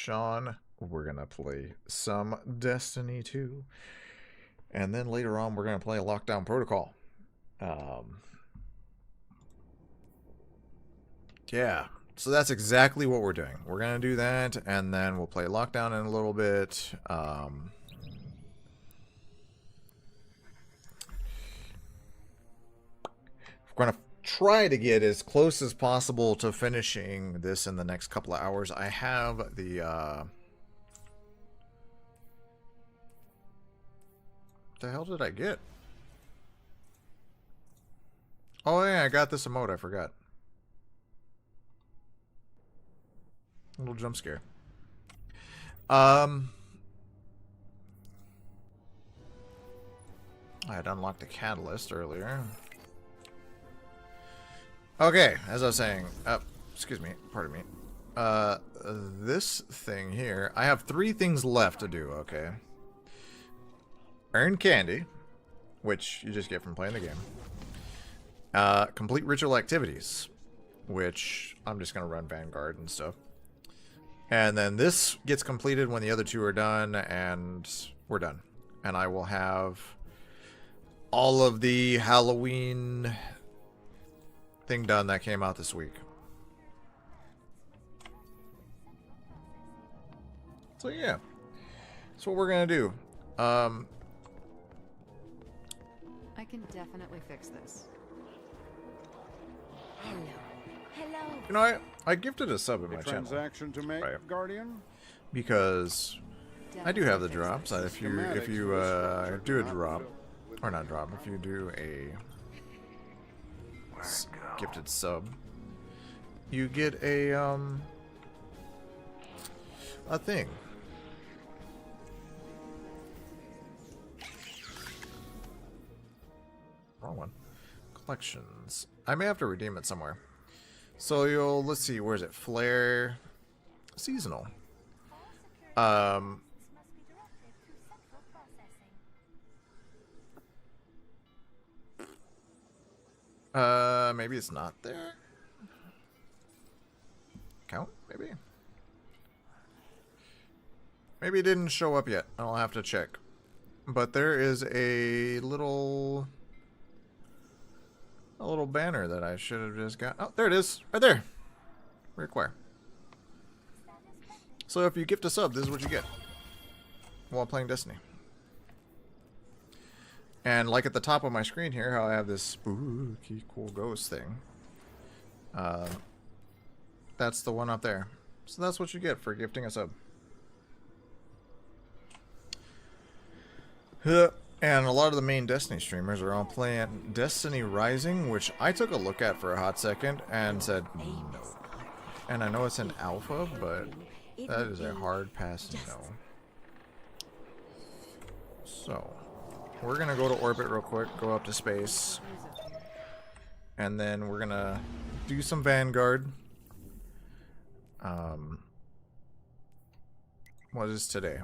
Sean. We're going to play some Destiny 2. And then later on, we're going to play a Lockdown Protocol. Yeah, so that's exactly what we're doing. We're going to do that, and then we'll play Lockdown in a little bit. We're going to try to get as close as possible to finishing this in the next couple of hours. I have the... what the hell did I get? Oh yeah, I got this emote, I forgot. A little jump scare. I had unlocked a catalyst earlier. Okay, as I was saying, excuse me, pardon me. This thing here, I have 3 things left to do, okay? Earn candy, which you just get from playing the game. Complete ritual activities, which I'm just going to run Vanguard and stuff. And then this gets completed when the other 2 are done, and we're done. And I will have all of the Halloween thing done that came out this week. So yeah, that's what we're going to do. I can definitely fix this. Hello. Hello. You know, I gifted a sub in my channel. Transaction to make, Right. Guardian? Because I do have the drops. If you do a drop, or not drop, if you do a gifted sub, you get a thing. Wrong one. Collections. I may have to redeem it somewhere. So let's see, where is it? Flare seasonal. Maybe it's not there. Count, maybe. Maybe it didn't show up yet. I'll have to check. But there is a little banner that I should have just got. Oh, there it is. Right there. Require. So if you gift a sub, this is what you get while playing Destiny. And like at the top of my screen here, how I have this spooky cool ghost thing. That's the one up there. So that's what you get for gifting a sub. And a lot of the main Destiny streamers are all playing Destiny Rising, which I took a look at for a hot second and said no. And I know it's an alpha, but that is a hard pass no. So, we're going to go to orbit real quick, go up to space. And then we're going to do some Vanguard. What is today?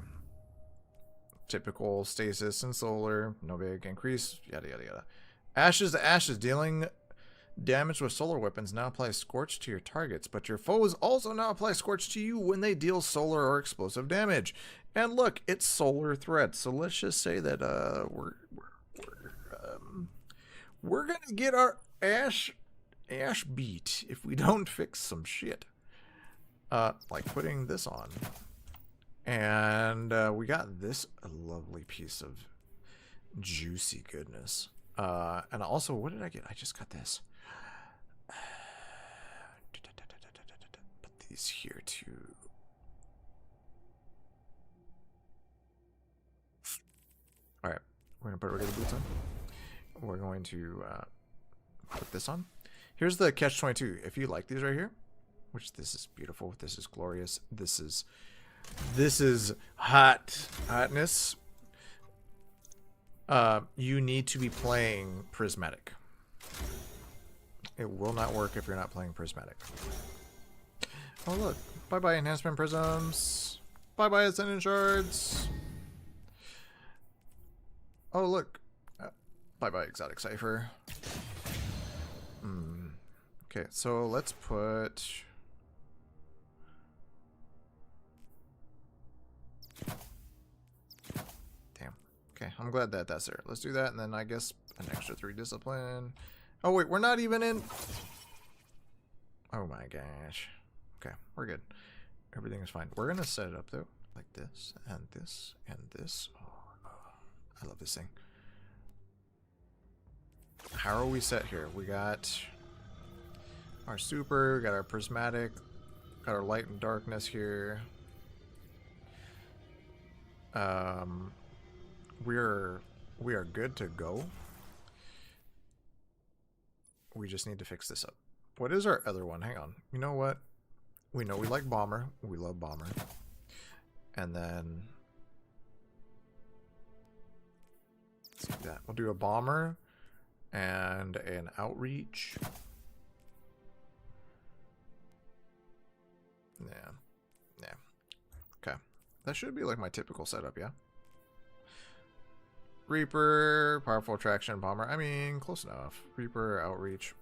Typical stasis and solar, no big increase, yada yada yada. Ashes to ashes, dealing damage with solar weapons now apply scorch to your targets, but your foes also now apply scorch to you when they deal solar or explosive damage. And look, it's solar threats, so let's just say that we're gonna get our ash beat if we don't fix some shit. Like putting this on. And we got this lovely piece of juicy goodness. And also, what did I get? I just got this. Put these here too. Alright, we're going to put regular boots on. We're going to put this on. Here's the catch-22. If you like these right here, which this is beautiful, this is glorious, this is hotness. You need to be playing prismatic. It will not work if you're not playing prismatic. Oh look, bye bye enhancement prisms, bye bye ascendant shards. Oh look, bye bye exotic cipher. Okay, so let's put Okay, I'm glad that that's there. Let's do that, and then I guess an extra 3 discipline. Oh wait, we're not even in. Oh my gosh. Okay, we're good. Everything is fine. We're gonna set it up though, like this and this and this. Oh, I love this thing. How are we set here? We got our super, got our prismatic, got our light and darkness here. We are good to go. We just need to fix this up. What is our other one? Hang on. You know what? We know we like bomber. We love bomber. And then let's do that. We'll do a bomber and an outreach. Yeah. Okay. That should be like my typical setup, yeah? Reaper, powerful attraction, bomber. I mean, close enough. Reaper, outreach.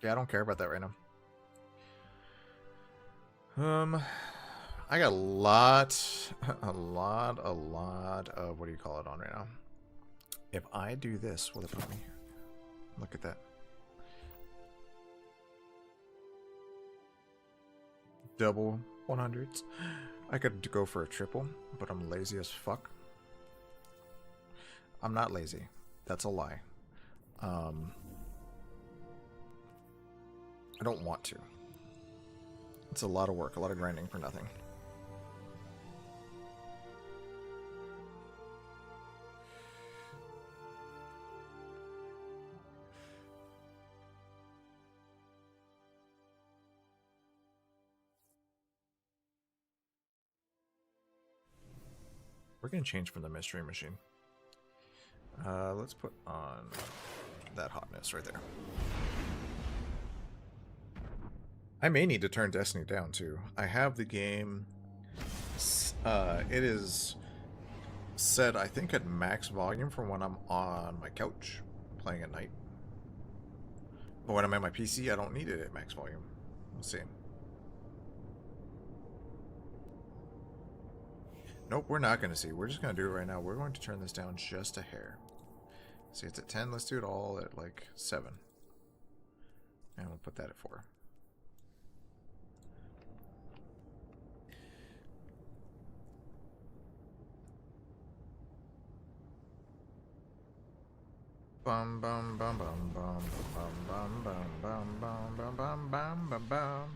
Yeah, I don't care about that right now. I got a lot of, what do you call it on right now? If I do this, will it put me? Look at that. Double 100s. I could go for a triple, but I'm lazy as fuck. I'm not lazy. That's a lie. I don't want to. It's a lot of work, a lot of grinding for nothing. We're gonna change from the mystery machine. Let's put on that hotness right there. I may need to turn Destiny down too. I have the game. It is set, I think, at max volume for when I'm on my couch playing at night. But when I'm at my PC, I don't need it at max volume. We'll see. Nope, we're not going to see. We're just going to do it right now. We're going to turn this down just a hair. See, it's at 10. Let's do it all at like 7. And we'll put that at 4. Bum bum bum bum bum bum bum bum bum bum bum bum bum bum.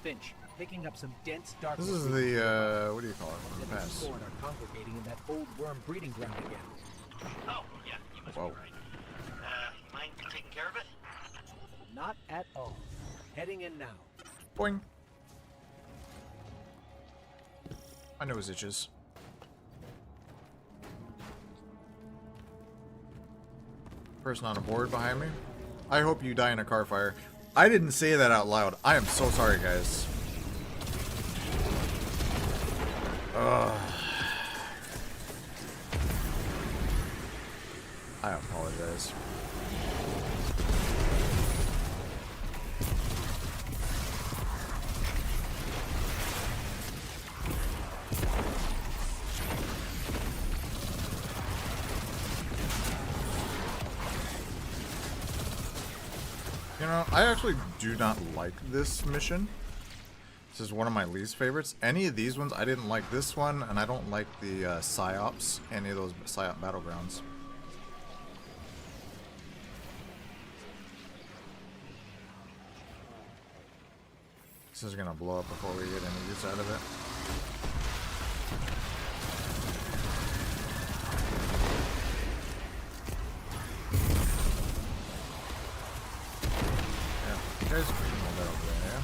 Finch, picking up some dense dark. This is the what do you call it from the past? Are congregating in that old worm breeding ground again. Oh, yeah, you must be right. Mind taking care of it? Not at all. Heading in now. Boing. My nose itches. Person on a board behind me. I hope you die in a car fire. I didn't say that out loud. I am so sorry, guys. Ugh. I apologize. You know, I actually do not like this mission. This is one of my least favorites. Any of these ones, I didn't like this one, and I don't like the PsyOps, any of those PsyOp battlegrounds. This is gonna blow up before we get any use out of it. Guys, freaking that over there, yeah?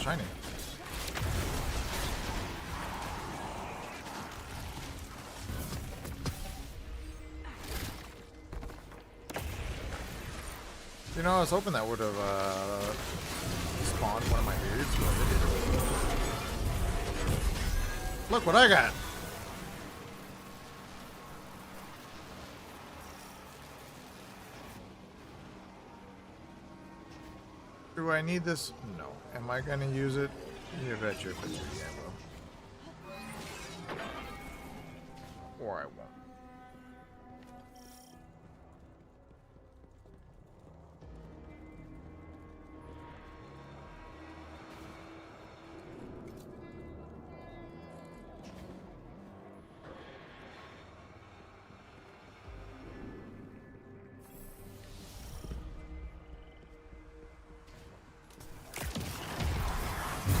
shiny. You know, I was hoping that would have spawned one of my beards, but it didn't. Look what I got! Do I need this? No. Am I gonna use it? You bet your picture, yeah, will. Or I won't.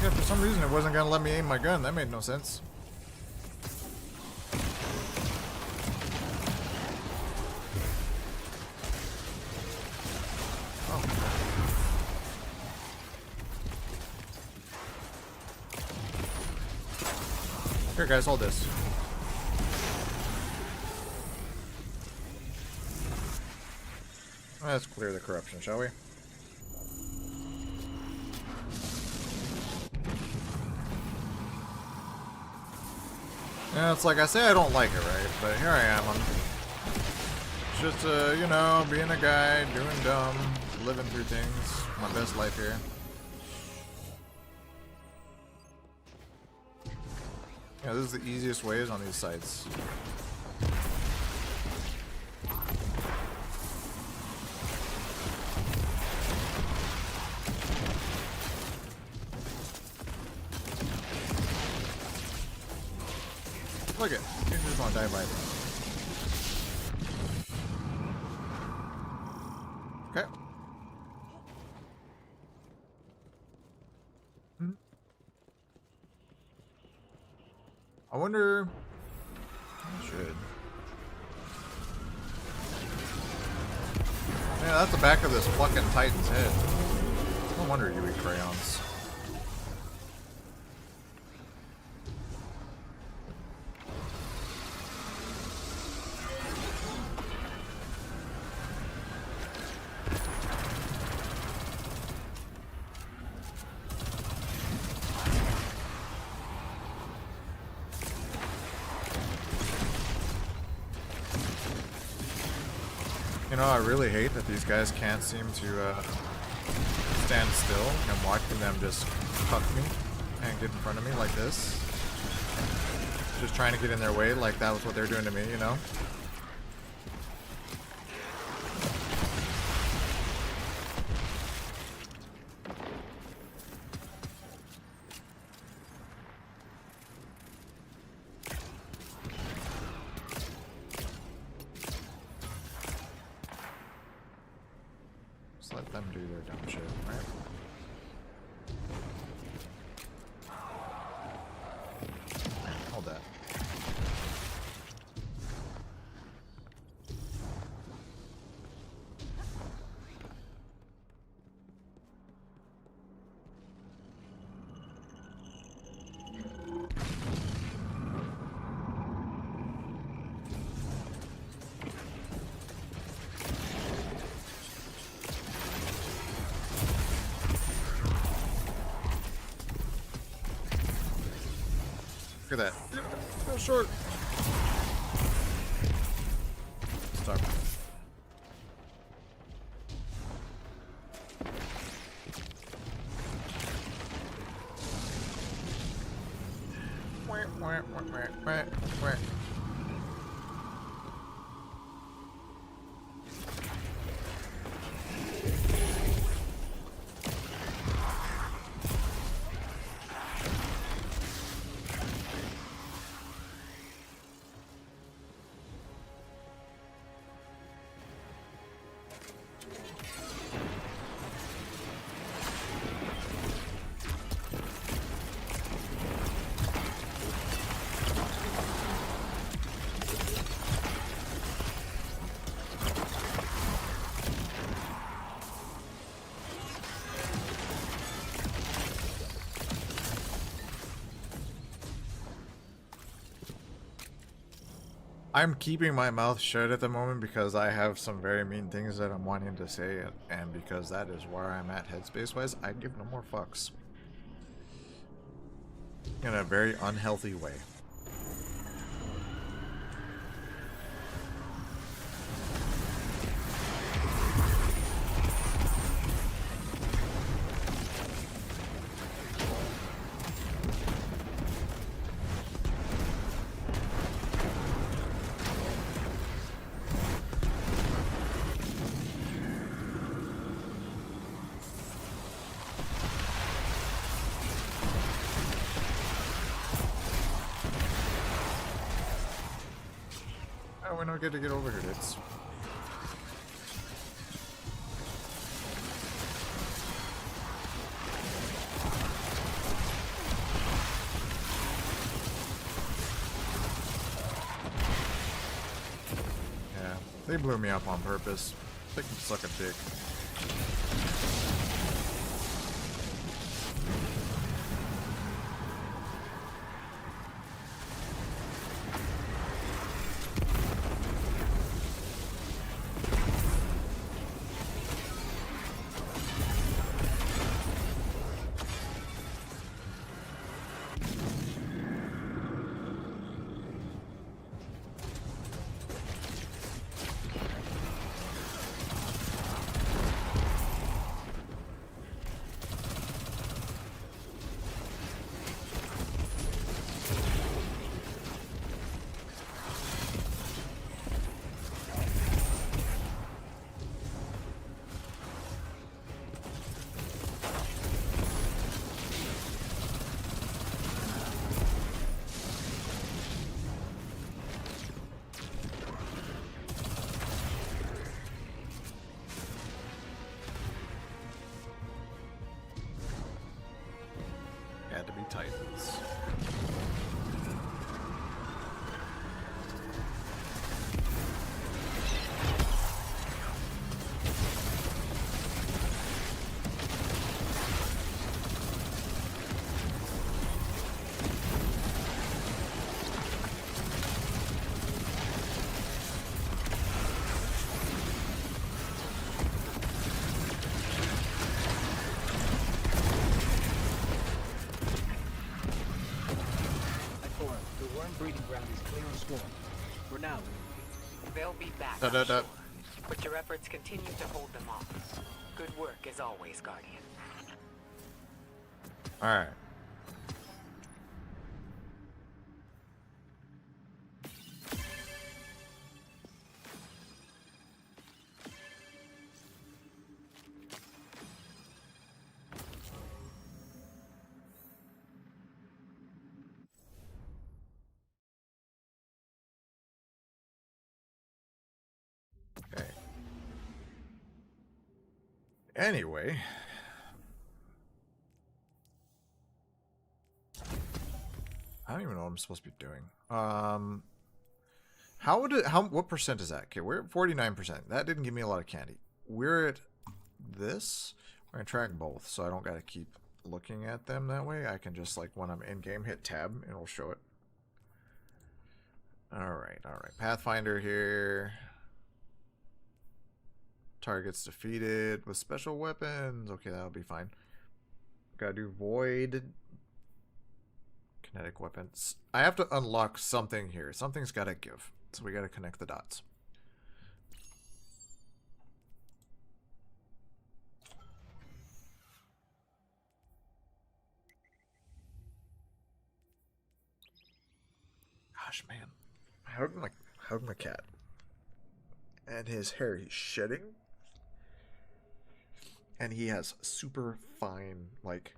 Yeah, for some reason it wasn't gonna let me aim my gun. That made no sense. Oh. Here, guys, hold this. Let's clear the corruption, shall we? Yeah, it's like I say I don't like it, right? But here I am. I'm just, you know, being a guy, doing dumb, living through things. My best life here. Yeah, this is the easiest ways on these sites. Look it, you just want to die by it. Okay. I wonder. I should. Yeah, that's the back of this fucking Titan's head. No wonder you eat crayons. You know, I really hate that these guys can't seem to stand still. I'm watching them just cut me and get in front of me like this. Just trying to get in their way like that was what they're doing to me, you know? Just let them do their dumb shit, right? Hold that. Look at that. So short. Stop. I'm keeping my mouth shut at the moment because I have some very mean things that I'm wanting to say, and because that is where I'm at headspace-wise, I give no more fucks. In a very unhealthy way. Oh, we're not good to get over here, dudes. Yeah, they blew me up on purpose. They can suck a dick. Had to be Titans. Breeding ground is clear and swarm. For now. They'll be back, Da, da, I'm da. sure. But your efforts continue to hold them off. Good work as always, Guardian. Alright. Okay. Anyway. I don't even know what I'm supposed to be doing. What percent is that? Okay, we're at 49%. That didn't give me a lot of candy. We're at this. We're gonna track both, so I don't gotta keep looking at them that way. I can just, like, when I'm in game, hit tab and it'll show it. Alright, alright. Pathfinder here. Targets defeated with special weapons. Okay, that'll be fine. Gotta do void. Kinetic weapons. I have to unlock something here. Something's gotta give. So we gotta connect the dots. Gosh, man. I hugged my cat. And his hair he's shedding. And he has super fine, like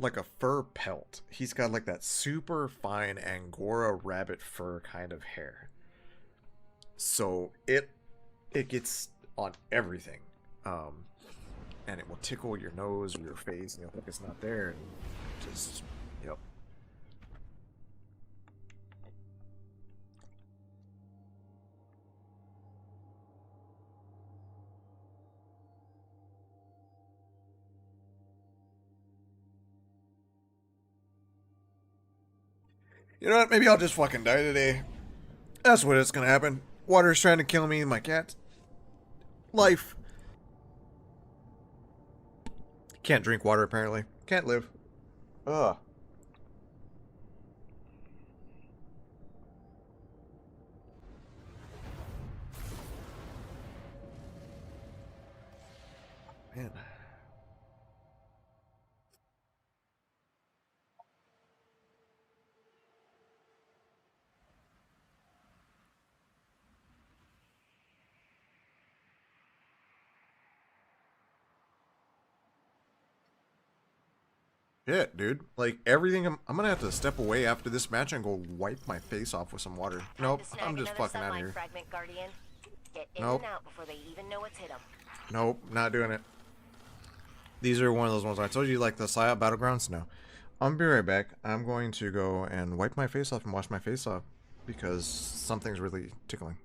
a fur pelt. He's got like that super fine Angora rabbit fur kind of hair. So it gets on everything. And it will tickle your nose or your face and you'll think it's not there and just yep. You know what? Maybe I'll just fucking die today. That's what it's gonna happen. Water's trying to kill me and my cat. Life. Can't drink water apparently. Can't live. Ugh. Man. Shit, dude. Like, everything, I'm gonna have to step away after this match and go wipe my face off with some water. Nope, I'm just fucking out of here. Fragment, Guardian. Get in Nope. and out before they even know what's hit them. Nope, not doing it. These are one of those ones I told you, like the PSYOP Battlegrounds. No. I'll be right back. I'm going to go and wipe my face off and wash my face off because something's really tickling.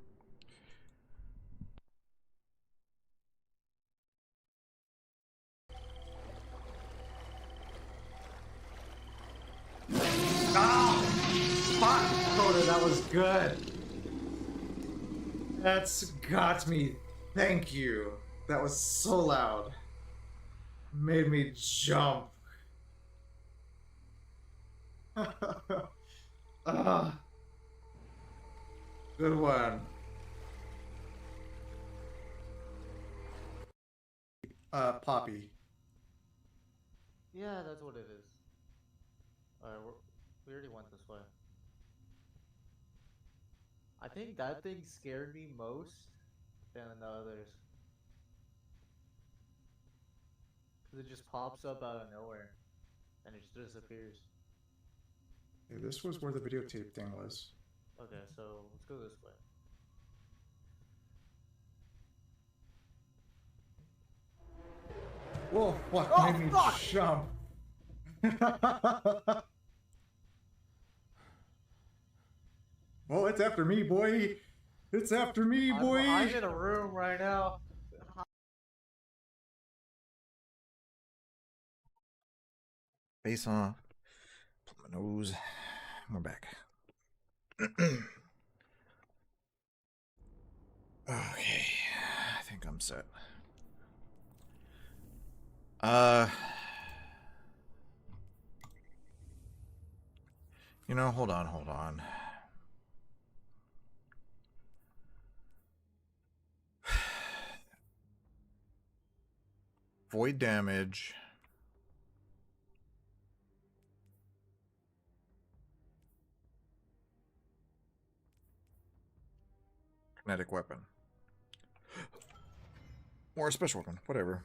Coda, that was good. That's got me. Thank you. That was so loud. Made me jump. Good one. Poppy. Yeah, that's what it is. Alright, we already went this way. I think that thing scared me most than the others. Because it just pops up out of nowhere. And it just disappears. Hey, this was where the videotape thing was. Okay, so let's go this way. Whoa, what made me jump? Well, it's after me, boy. It's after me, boy. I'm in a room right now. Face off. Plug my nose. We're back. Okay. I think I'm set. You know, hold on. Void damage. Kinetic weapon. Or a special weapon, whatever.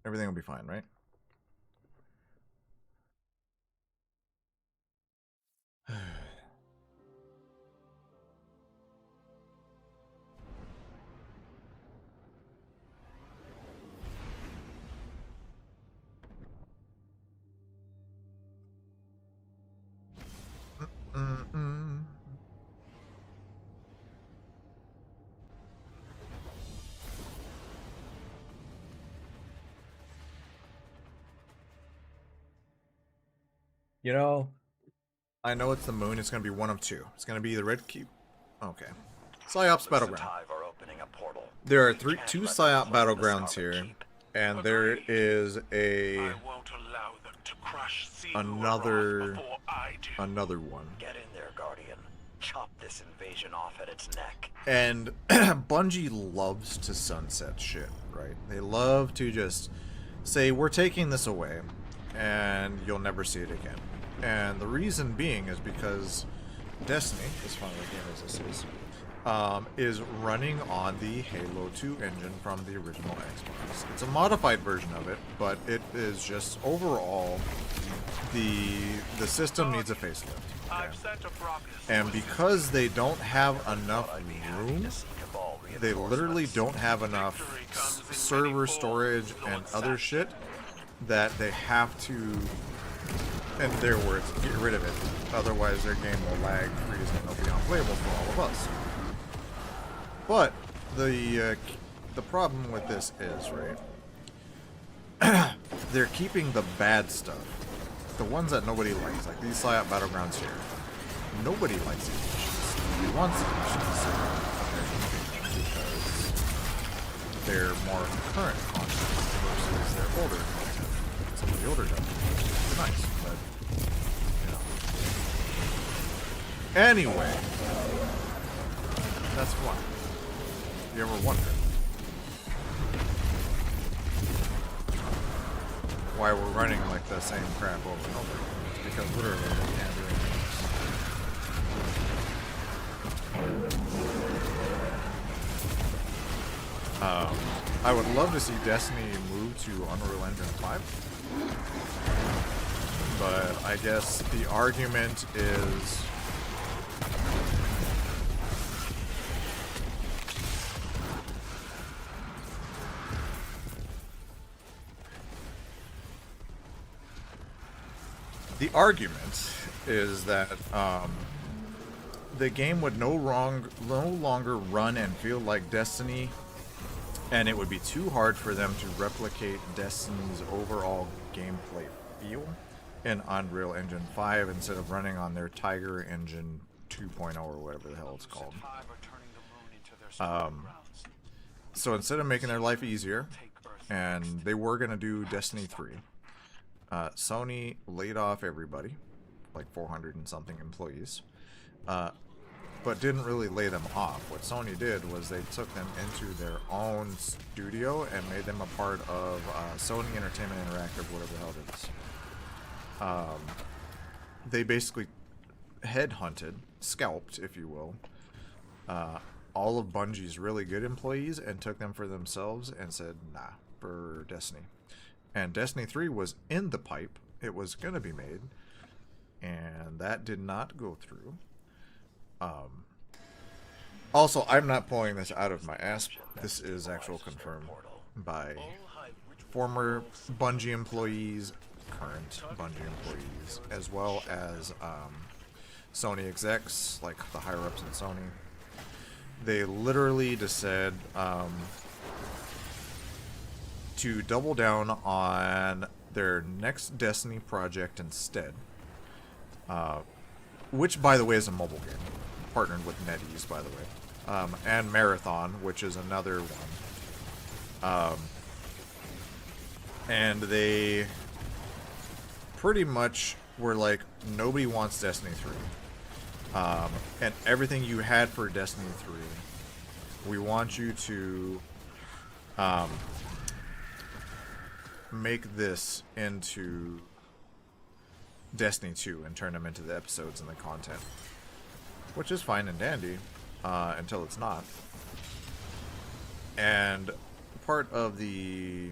Everything will be fine, right? You know, I know it's the moon. It's going to be one of two. It's going to be the red cube. Okay. PSYOP's Battleground. There are two PSYOP Battlegrounds here. And there is another one. Get in there, Guardian. Chop this invasion off at its neck. And Bungie loves to sunset shit, right? They love to just say, we're taking this away, and you'll never see it again. And the reason being is because Destiny, as fun of a game as this is running on the Halo 2 engine from the original Xbox. It's a modified version of it, but it is just overall the system needs a facelift. Okay? And because they don't have enough room, they literally don't have enough server storage and other shit that they have to, in their words, get rid of it. Otherwise their game will lag, freeze, and it'll be unplayable for all of us. But the problem with this is, right, they're keeping the bad stuff. The ones that nobody likes, like these Psyop Battlegrounds here. Nobody likes these missions. Nobody wants these missions. So they're keeping them because they're more current content versus their older content. Some of the older stuff is nice, but you know. Anyway, that's fun. If you ever wonder why we're running like the same crap over and over again, it's because literally they can't do anything else. I would love to see Destiny move to Unreal Engine 5, but I guess the argument is that the game would no longer run and feel like Destiny, and it would be too hard for them to replicate Destiny's overall gameplay feel in Unreal Engine 5 instead of running on their Tiger Engine 2.0 or whatever the hell it's called. So instead of making their life easier, and they were going to do Destiny 3, Sony laid off everybody, like 400 and something employees, but didn't really lay them off. What Sony did was they took them into their own studio and made them a part of Sony Entertainment Interactive, whatever the hell it is. They basically headhunted, scalped, if you will, all of Bungie's really good employees and took them for themselves and said, nah, for Destiny. And Destiny 3 was in the pipe. It was going to be made. And that did not go through. Also, I'm not pulling this out of my ass. This is actual confirmed by former Bungie employees, current Bungie employees, as well as Sony execs, like the higher-ups in Sony. They literally just said to double down on their next Destiny project instead, which, by the way, is a mobile game, partnered with NetEase, by the way, and Marathon, which is another one. And they pretty much were like, nobody wants Destiny 3. And everything you had for Destiny 3, we want you to make this into Destiny 2 and turn them into the episodes and the content, which is fine and dandy until it's not. And part of the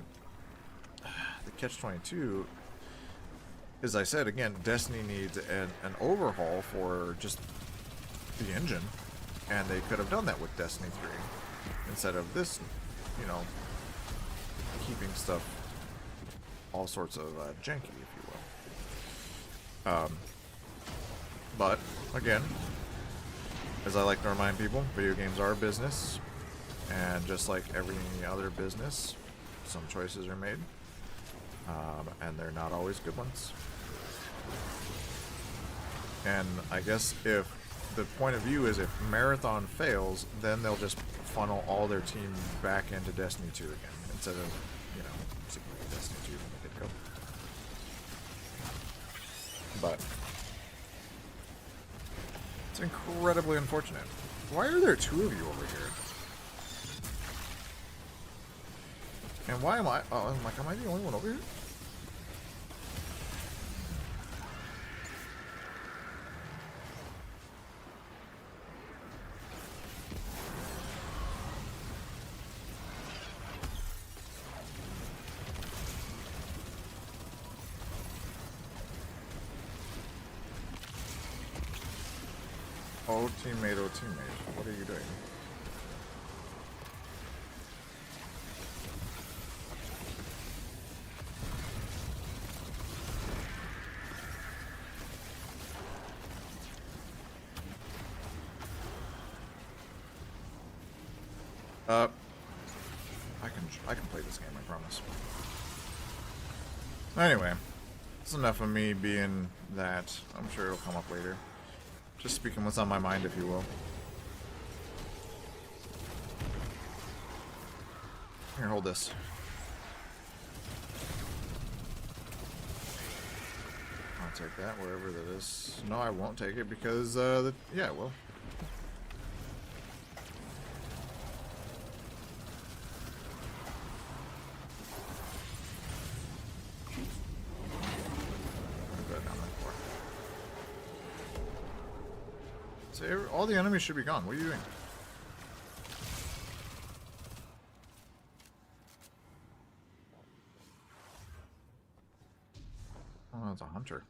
catch-22, as I said, again, Destiny needs an overhaul for just the engine, and they could have done that with Destiny 3 instead of this, you know, keeping stuff all sorts of janky, if you will. But again, as I like to remind people, video games are a business, and just like every other business, some choices are made, and they're not always good ones. And I guess if the point of view is if Marathon fails, then they'll just funnel all their team back into Destiny 2 again, instead of, you know, sticking with Destiny 2 when they get go. But it's incredibly unfortunate. Why are there two of you over here? And why am I? Oh, I'm like, am I the only one over here? Oh, teammate, oh, teammate. What are you doing? I can play this game, I promise. Anyway, that's enough of me being that. I'm sure it'll come up later. Just speaking what's on my mind, if you will. Here, hold this. I'll take that wherever that is. No, I won't take it because, yeah, it will. So all the enemies should be gone. What are you doing? Oh, it's a hunter.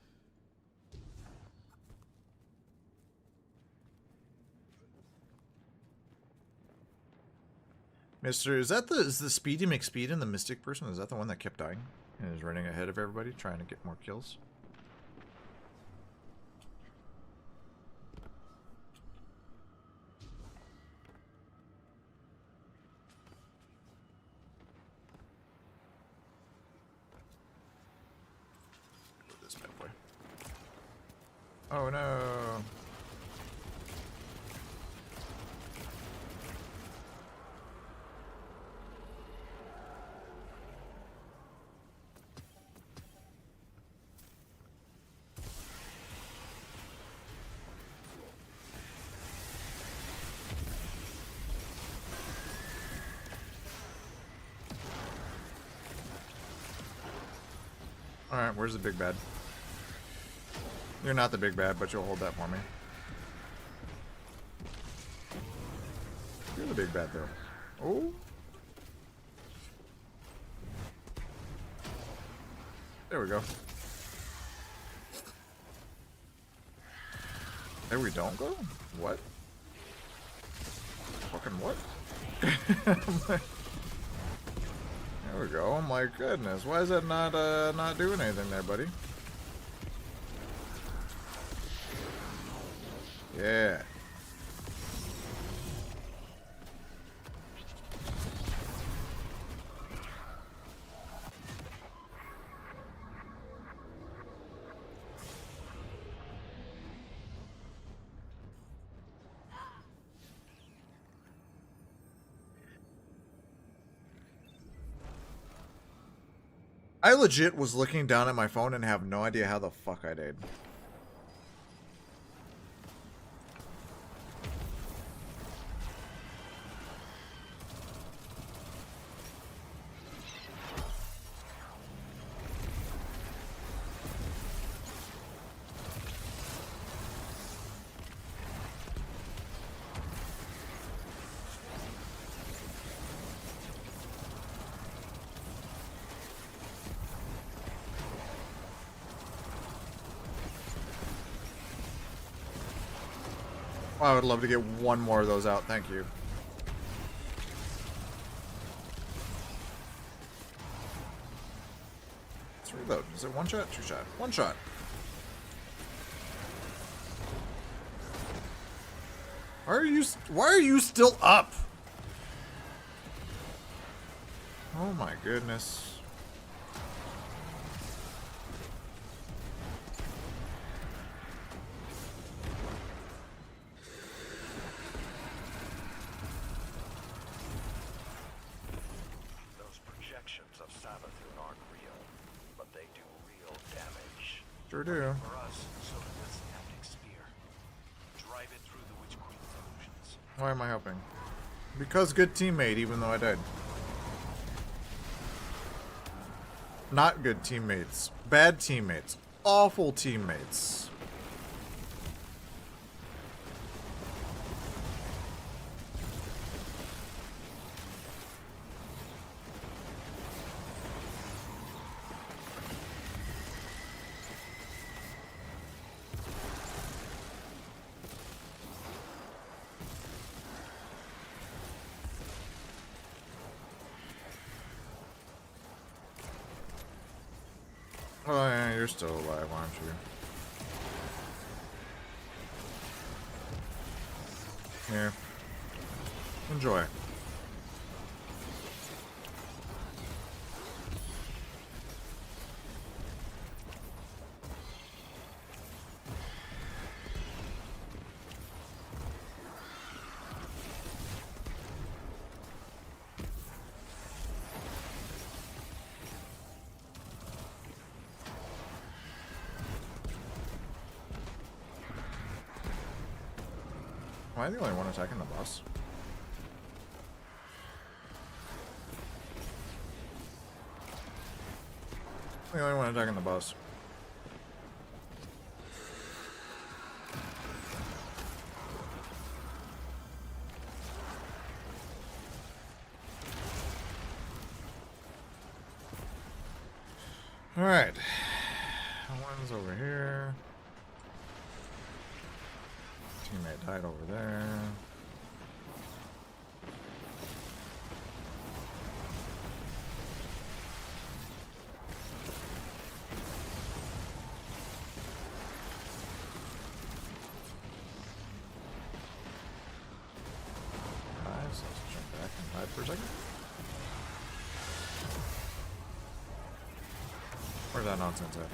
Mister, is the Speedy McSpeed the Mystic person? Is that the one that kept dying and is running ahead of everybody, trying to get more kills? This bad boy. Oh no! Alright, where's the big bad? You're not the big bad, but you'll hold that for me. You're the big bad, though. Oh! There we go. There we don't go? What? Fucking what? There we go. Oh my goodness. Why is that not doing anything there, buddy? Yeah. I legit was looking down at my phone and have no idea how the fuck I did. I would love to get one more of those out. Thank you. Let's reload. Is it one shot? Two shot? One shot. Why are you still up? Oh my goodness. Sure do. For us, so does this haptic spear. Drive it through the Witch Queen's illusions. Why am I helping? Because good teammate, even though I died. Not good teammates. Bad teammates. Awful teammates. Oh yeah, you're still alive, aren't you? Here. Enjoy. Am I the only one attacking the boss? I'm the only one attacking the boss. Alright. One's over here. Teammate died over there. Nice, let's jump back and hide for a second. Where's that nonsense at?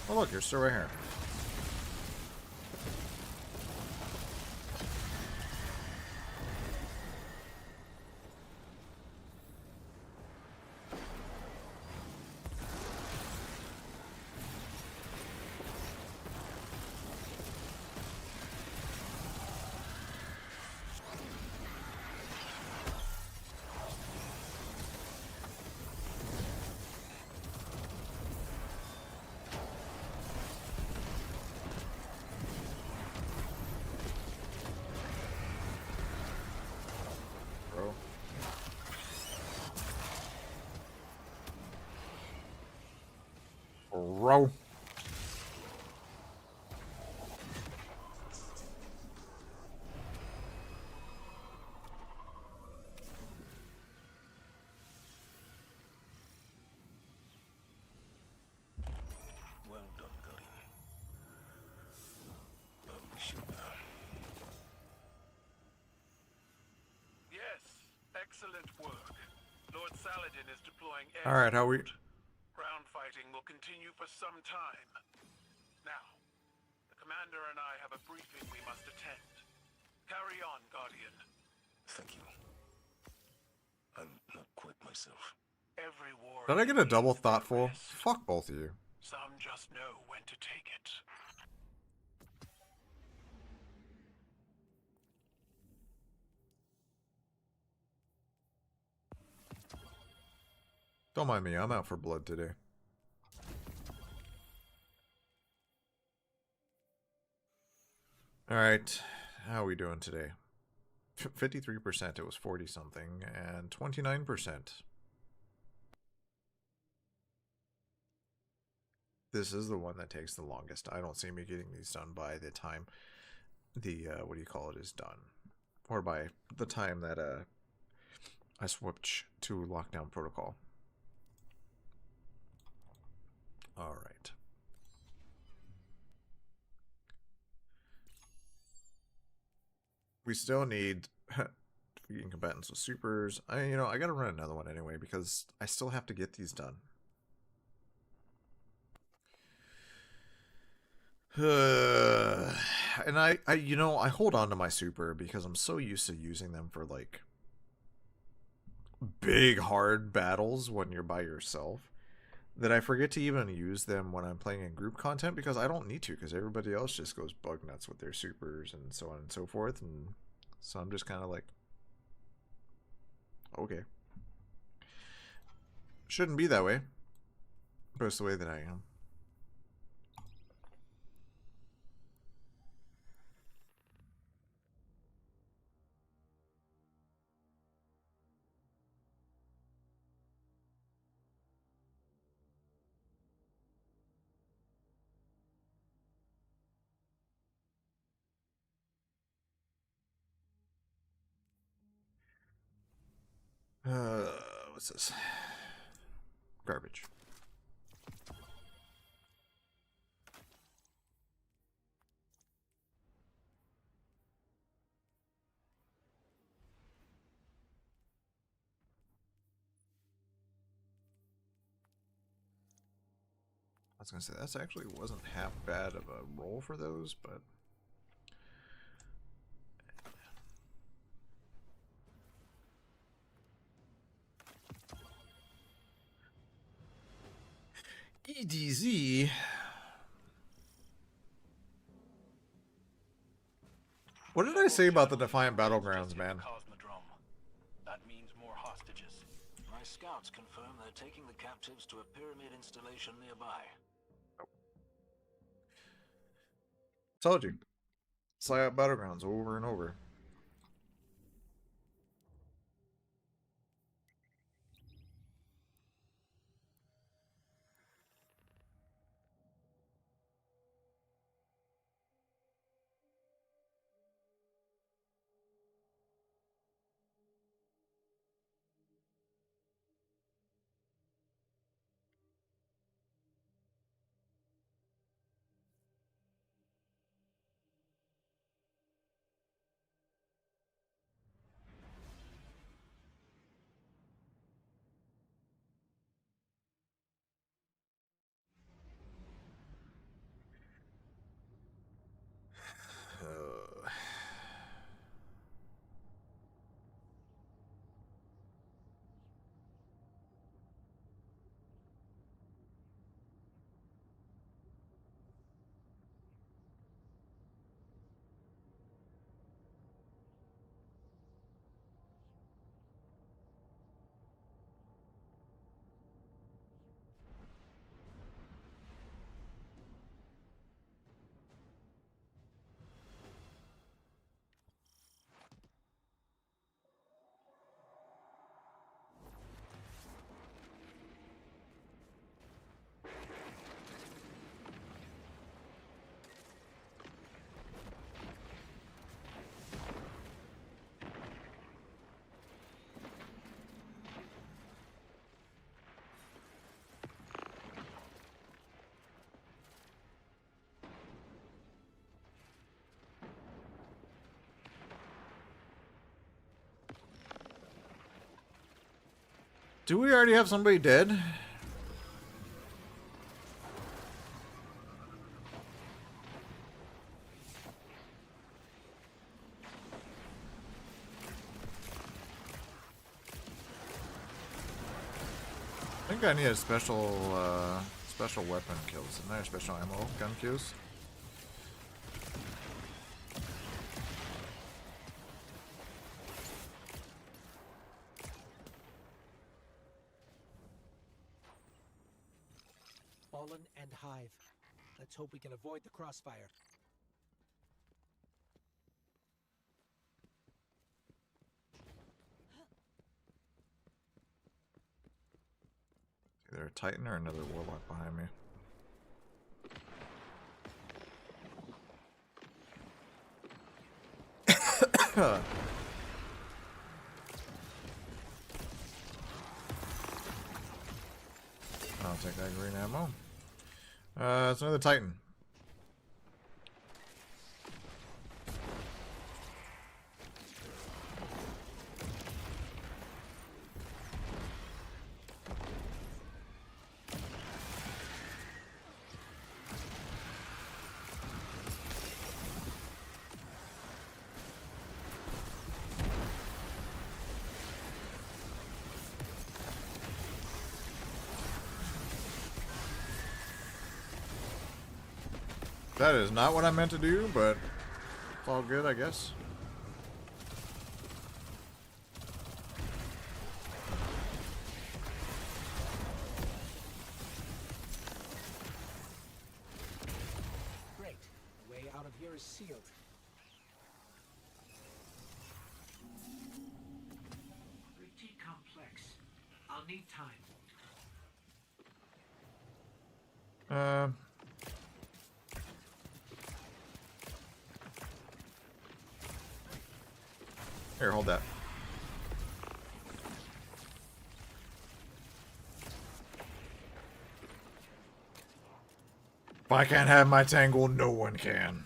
Oh look, you're still right here. Bro. Bro. Well done, Guardian. But we should. Yes, excellent work. Lord Saladin is deploying air Alright, how we... support. Ground fighting will continue for some time. Now, the commander and I have a briefing we must attend. Carry on, Guardian. Thank you. I'm not quite myself. Every war... Did I get a double needs their thoughtful? rest. Fuck both of you. Some just know when to take it. Don't mind me, I'm out for blood today. Alright, how are we doing today? 53%, it was 40 something, and 29%. This is the one that takes the longest. I don't see me getting these done by the time the, what do you call it, is done. Or by the time that, I switch to lockdown protocol. Alright. We still need defeating combatants with supers. I gotta run another one anyway because I still have to get these done. And I hold on to my super because I'm so used to using them for like big hard battles when you're by yourself that I forget to even use them when I'm playing in group content because I don't need to because everybody else just goes bug nuts with their supers and so on and so forth, and so I'm just kind of like, okay, shouldn't be that way, but it's the way that I am. What's this? Garbage. was gonna say that's actually wasn't half bad of a roll for those, but EDZ. What did I say about the Defiant Battlegrounds, man? Cosmodrome. That means more hostages. My scouts confirm they're taking the captives to a pyramid installation nearby. Told you. Defiant Battlegrounds over and over. Do we already have somebody dead? I think I need a special weapon kills. Isn't there special ammo gun kills? Fallen and Hive. Let's hope we can avoid the crossfire. Either a Titan or another Warlock behind me. I'll take that green ammo. It's another Titan. That is not what I meant to do, but it's all good, I guess. Great. The way out of here is sealed. Pretty complex. I'll need time. Here, hold that. If I can't have my tangle, no one can.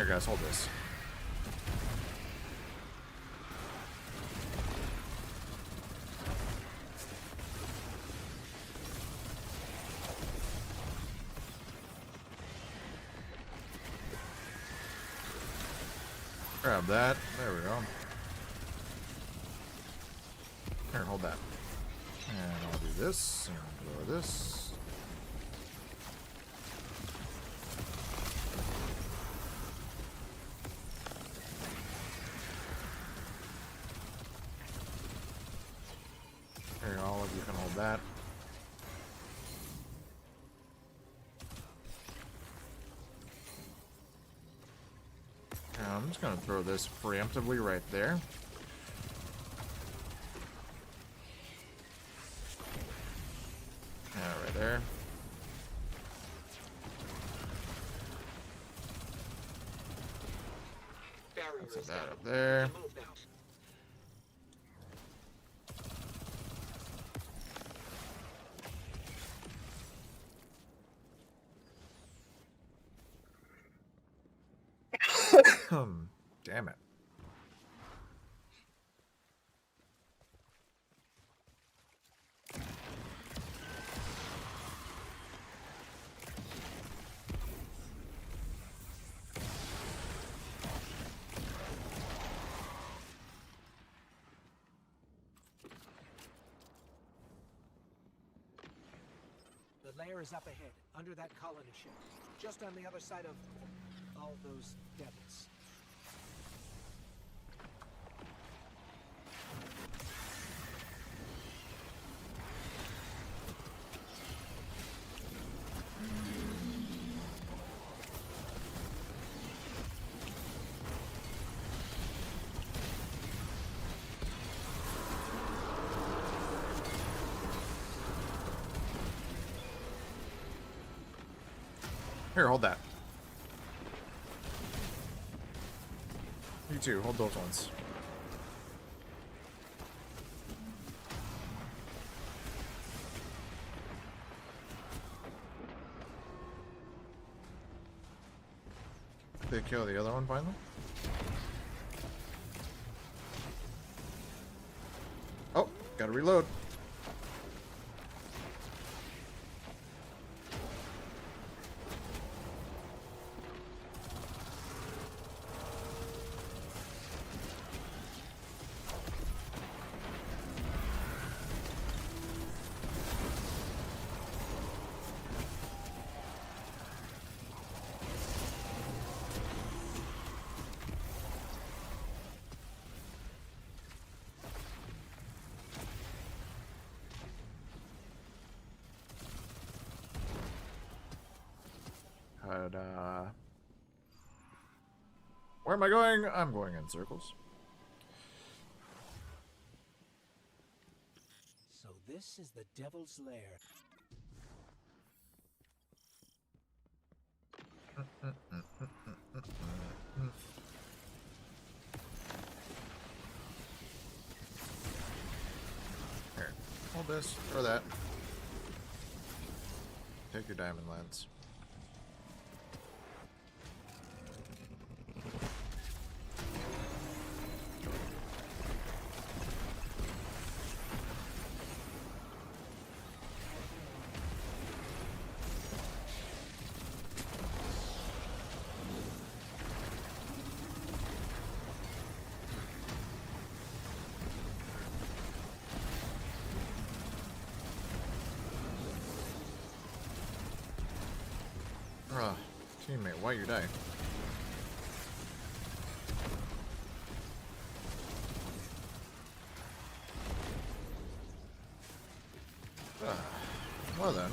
Here, guys, hold this. Grab that. There we go. Here, hold that. And I'll do this, and blow this. Here, all of you can hold that. I'm just gonna throw this preemptively right there. Yeah, right there. Put that up there. Damn it. The lair is up ahead, under that colony ship. Just on the other side of all those devils. Here, hold that. You too, hold those ones. Did they kill the other one finally? Oh, gotta reload. Where am I going? I'm going in circles. So this is the devil's lair. Here, hold this, throw that. Take your diamond lens. Teammate, why you die? Well then.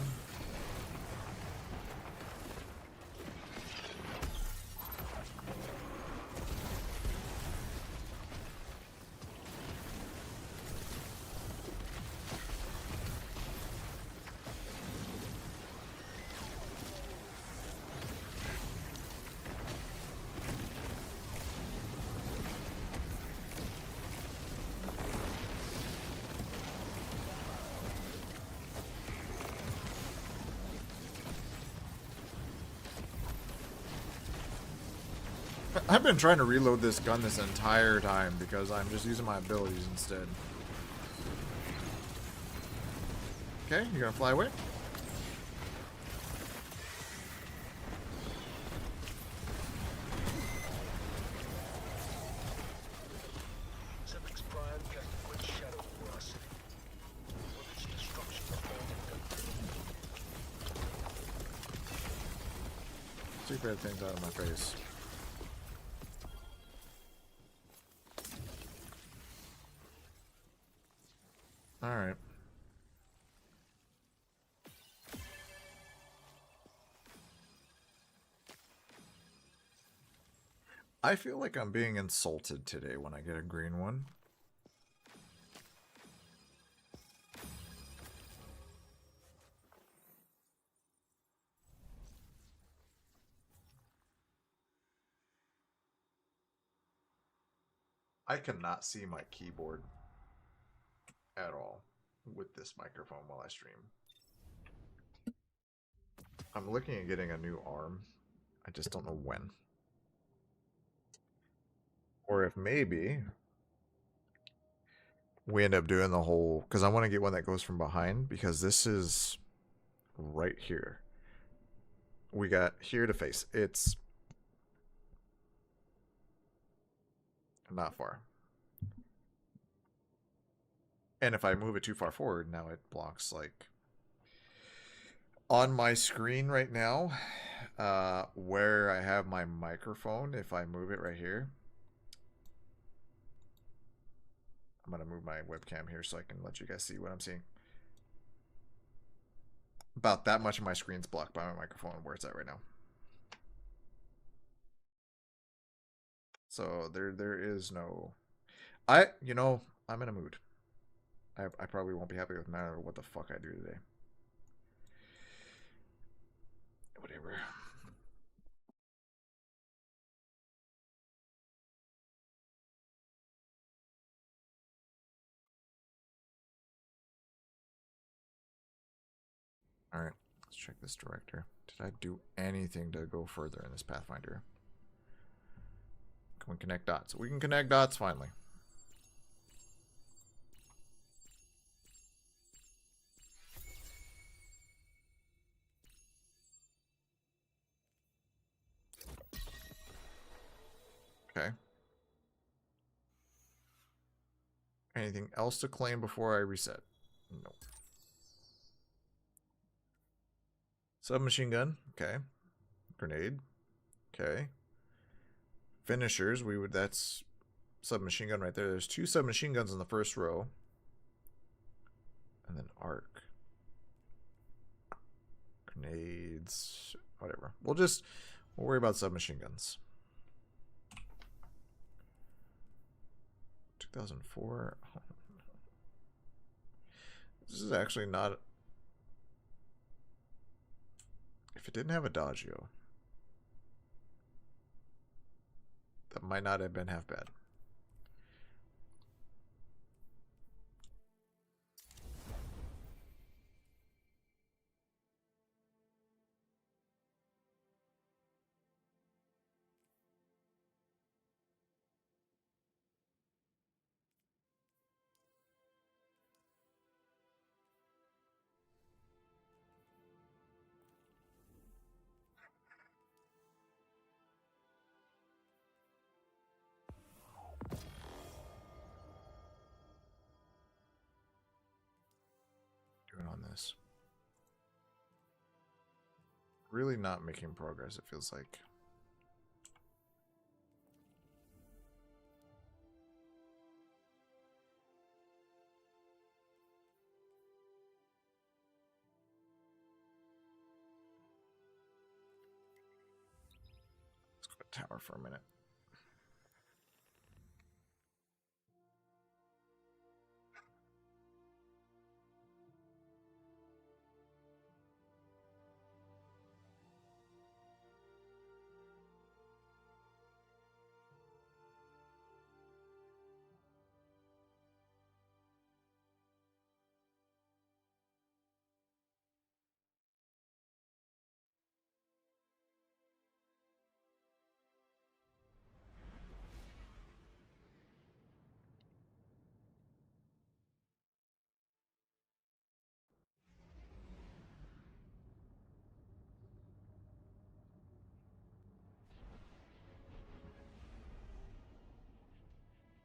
I've been trying to reload this gun this entire time because I'm just using my abilities instead. Okay, you're gonna fly away? Civics Prime cast a great shadow over our city. With its destruction of all Two bad things out of my face. Alright. I feel like I'm being insulted today when I get a green one. I cannot see my keyboard at all with this microphone while I stream. I'm looking at getting a new arm. I just don't know when. Or if maybe we end up doing the whole, because I want to get one that goes from behind, because this is right here. We got here to face. It's not far. And if I move it too far forward, now it blocks, like, on my screen right now, where I have my microphone, if I move it right here, I'm going to move my webcam here so I can let you guys see what I'm seeing. About that much of my screen's blocked by my microphone where it's at right now. So there is no... you know, I'm in a mood. I probably won't be happy with no matter what the fuck I do today. Whatever. Alright, let's check this director. Did I do anything to go further in this Pathfinder? Can we connect dots? We can connect dots finally. Okay. Anything else to claim before I reset? Nope. Submachine gun. Okay. Grenade. Okay. Finishers. That's submachine gun right there. There's 2 submachine guns in the first row. And then arc. Grenades. Whatever. We'll worry about submachine guns. 2004. This is actually not... If it didn't have a Adagio, that might not have been half bad. On this. Really not making progress, it feels like. Let's go to tower for a minute.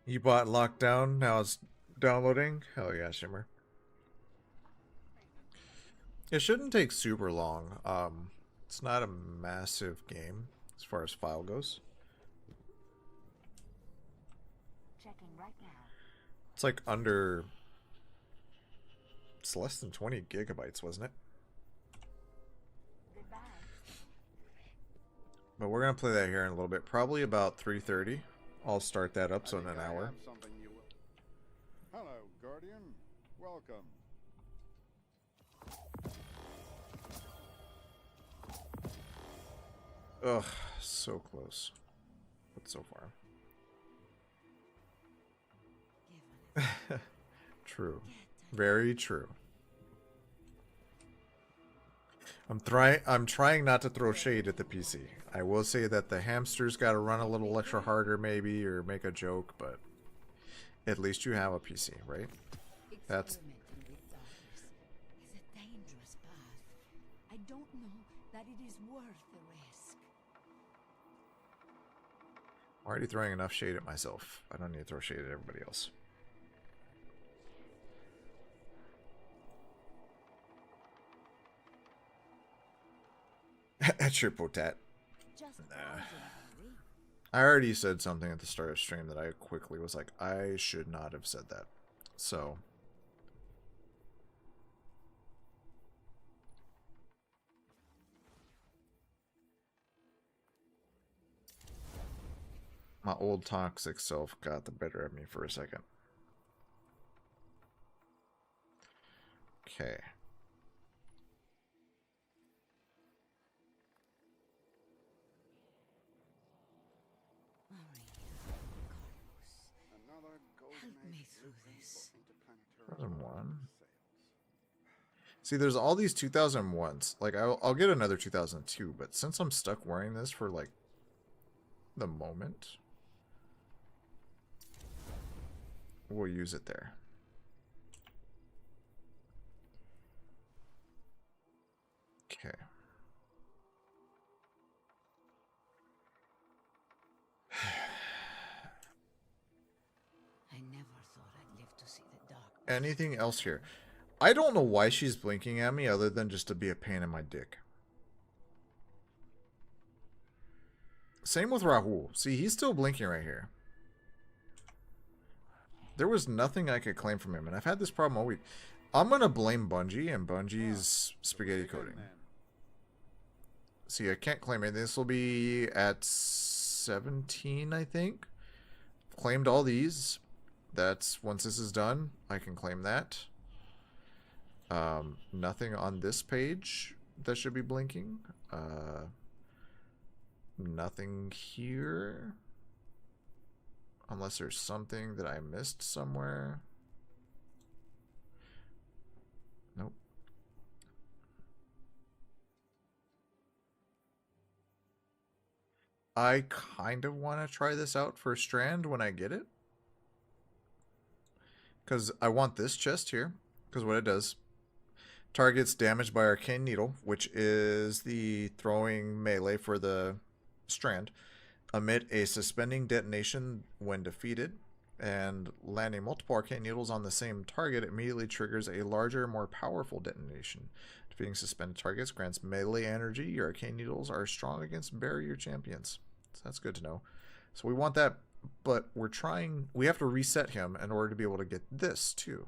You bought Lockdown, now it's downloading? Hell yeah, Shimmer. It shouldn't take super long. It's not a massive game as far as file goes. Checking right now. It's like under... It's less than 20 gigabytes, wasn't it? Goodbye. But we're going to play that here in a little bit. Probably about 3:30. I'll start that up, so in an hour. Hello, Guardian. Welcome. Ugh, so close. But so far. True. Very true. I'm trying not to throw shade at the PC. I will say that the hamster's got to run a little extra harder maybe, or make a joke, but at least you have a PC, right? That's... Experimenting with darkness is a dangerous path. I don't know that it is worth the risk. I'm already throwing enough shade at myself. I don't need to throw shade at everybody else. At your potat. Nah. I already said something at the start of stream that I quickly was like, I should not have said that. So. My old toxic self got the better of me for a second. Okay. Help me through this. 2001. See, there's all these 2001s. Like, I'll get another 2002, but since I'm stuck wearing this for, like, the moment, we'll use it there. Okay. I never thought I'd live to see the dark. Anything else here? I don't know why she's blinking at me other than just to be a pain in my dick. Same with Rahul. See, he's still blinking right here. There was nothing I could claim from him, and I've had this problem all week. I'm going to blame Bungie and Bungie's spaghetti coding. See, I can't claim it. This will be at 17, I think. Claimed all these. That's, once this is done, I can claim that. Nothing on this page that should be blinking. Nothing here. Unless there's something that I missed somewhere. Nope. I kind of want to try this out for Strand when I get it. Because I want this chest here. Because what it does. Targets damaged by Arcane Needle, which is the throwing melee for the Strand. Emit a suspending detonation when defeated. And landing multiple Arcane Needles on the same target immediately triggers a larger, more powerful detonation. Defeating suspended targets grants melee energy. Your Arcane Needles are strong against barrier champions. So that's good to know. So we want that, but we have to reset him in order to be able to get this too.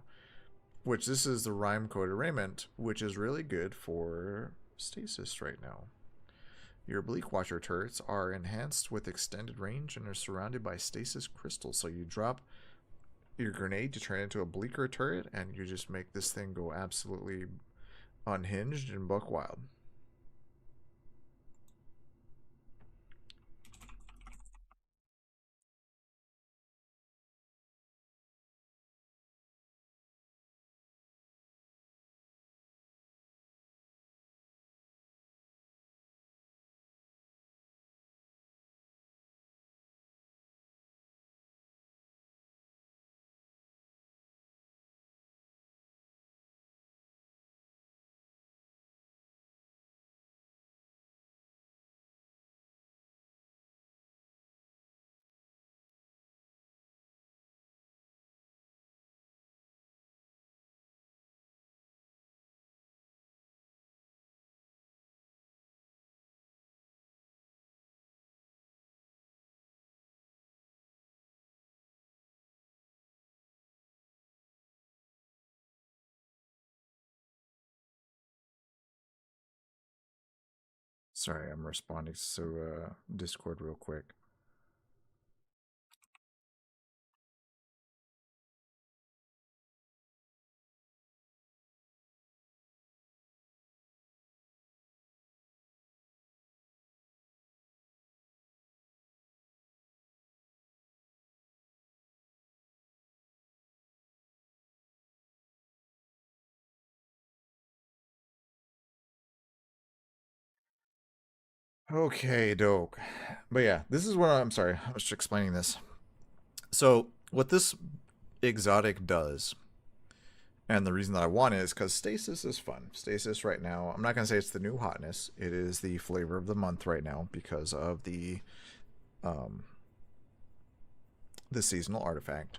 Which this is the Rhyme Code Arraignment, which is really good for stasis right now. Your Bleak Watcher turrets are enhanced with extended range and are surrounded by stasis crystals. So you drop your grenade to turn it into a Bleaker turret, and you just make this thing go absolutely unhinged and buck wild. Sorry, I'm responding to Discord real quick. Okay, dope. But yeah, this is what I'm sorry, I was just explaining this. So, what this exotic does, and the reason that I want it is because stasis is fun. Stasis right now, I'm not going to say it's the new hotness. It is the flavor of the month right now because of the seasonal artifact.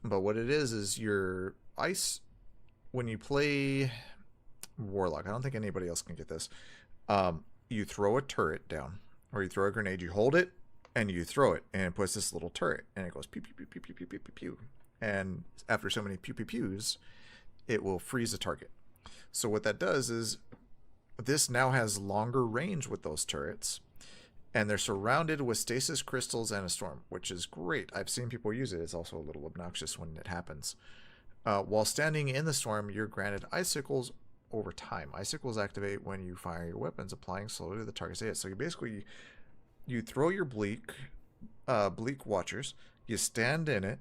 But what it is your ice, when you play Warlock, I don't think anybody else can get this. You throw a turret down, or you throw a grenade, you hold it, and you throw it, and it puts this little turret, and it goes pew, pew, pew, pew, pew, pew, pew, pew, pew. And after so many pew, pew, pews, it will freeze the target. So what that does is, this now has longer range with those turrets, and they're surrounded with stasis crystals and a storm, which is great. I've seen people use it. It's also a little obnoxious when it happens. While standing in the storm, you're granted icicles over time. Icicles activate when you fire your weapons, applying slowly to the target's area. So you basically you throw your bleak watchers, you stand in it,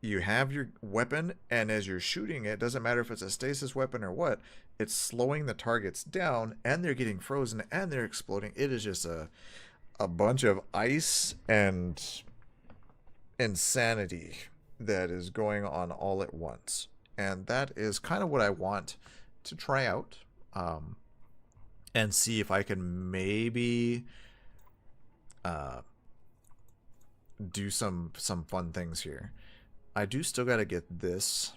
you have your weapon, and as you're shooting it, doesn't matter if it's a stasis weapon or what, it's slowing the targets down, and they're getting frozen, and they're exploding. It is just a bunch of ice and insanity that is going on all at once. And that is kind of what I want to try out, and see if I can maybe do some fun things here. I do still got to get this,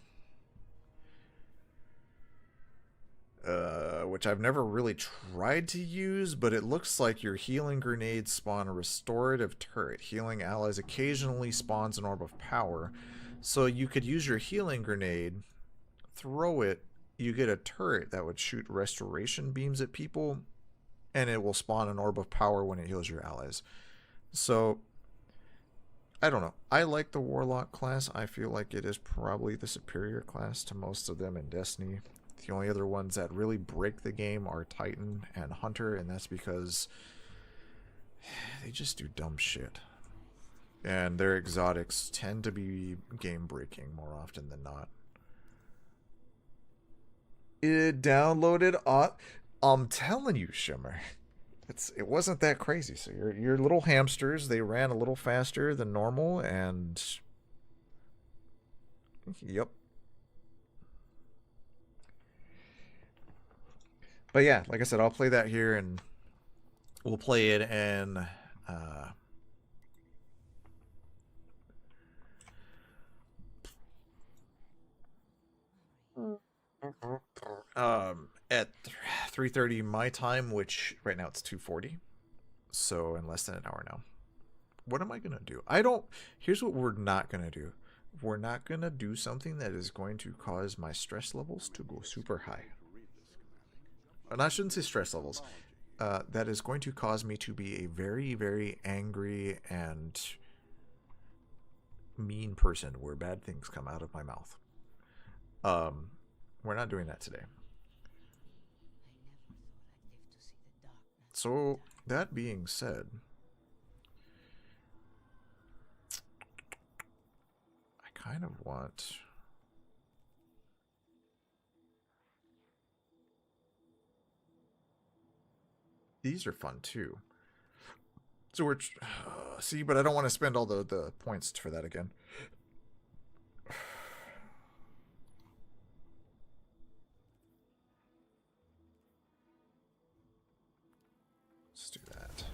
which I've never really tried to use, but it looks like your healing grenades spawn a restorative turret. Healing allies occasionally spawns an orb of power. So you could use your healing grenade, throw it, you get a turret that would shoot restoration beams at people, and it will spawn an orb of power when it heals your allies. So, I don't know. I like the Warlock class. I feel like it is probably the superior class to most of them in Destiny. The only other ones that really break the game are Titan and Hunter, and that's because they just do dumb shit. And their exotics tend to be game-breaking more often than not. It downloaded on... I'm telling you, Shimmer. It wasn't that crazy. So your little hamsters, they ran a little faster than normal, and... Yep. But yeah, like I said, I'll play that here, and we'll play it in... at 3:30 my time, which right now it's 2:40, so in less than an hour now. What am I gonna do? Here's what we're not gonna do. We're not gonna do something that is going to cause my stress levels to go super high. And I shouldn't say stress levels. That is going to cause me to be a very, very angry and mean person where bad things come out of my mouth. We're not doing that today. So, that being said, I kind of want... These are fun too. So we're... see, but I don't want to spend all the points for that again. Let's do that.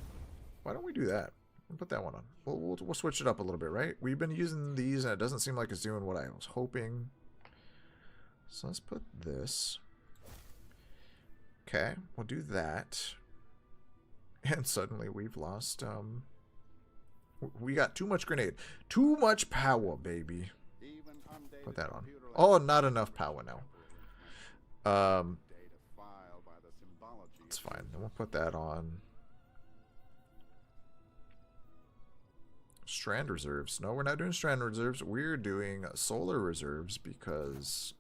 Why don't we do that? We'll put that one on. We'll switch it up a little bit, right? We've been using these, and it doesn't seem like it's doing what I was hoping. So let's put this. Okay, we'll do that. And suddenly we've lost, we got too much grenade. Too much power, baby. Put that on. Oh, not enough power now. That's fine. Then we'll put that on. Strand reserves. No, we're not doing strand reserves. We're doing solar reserves because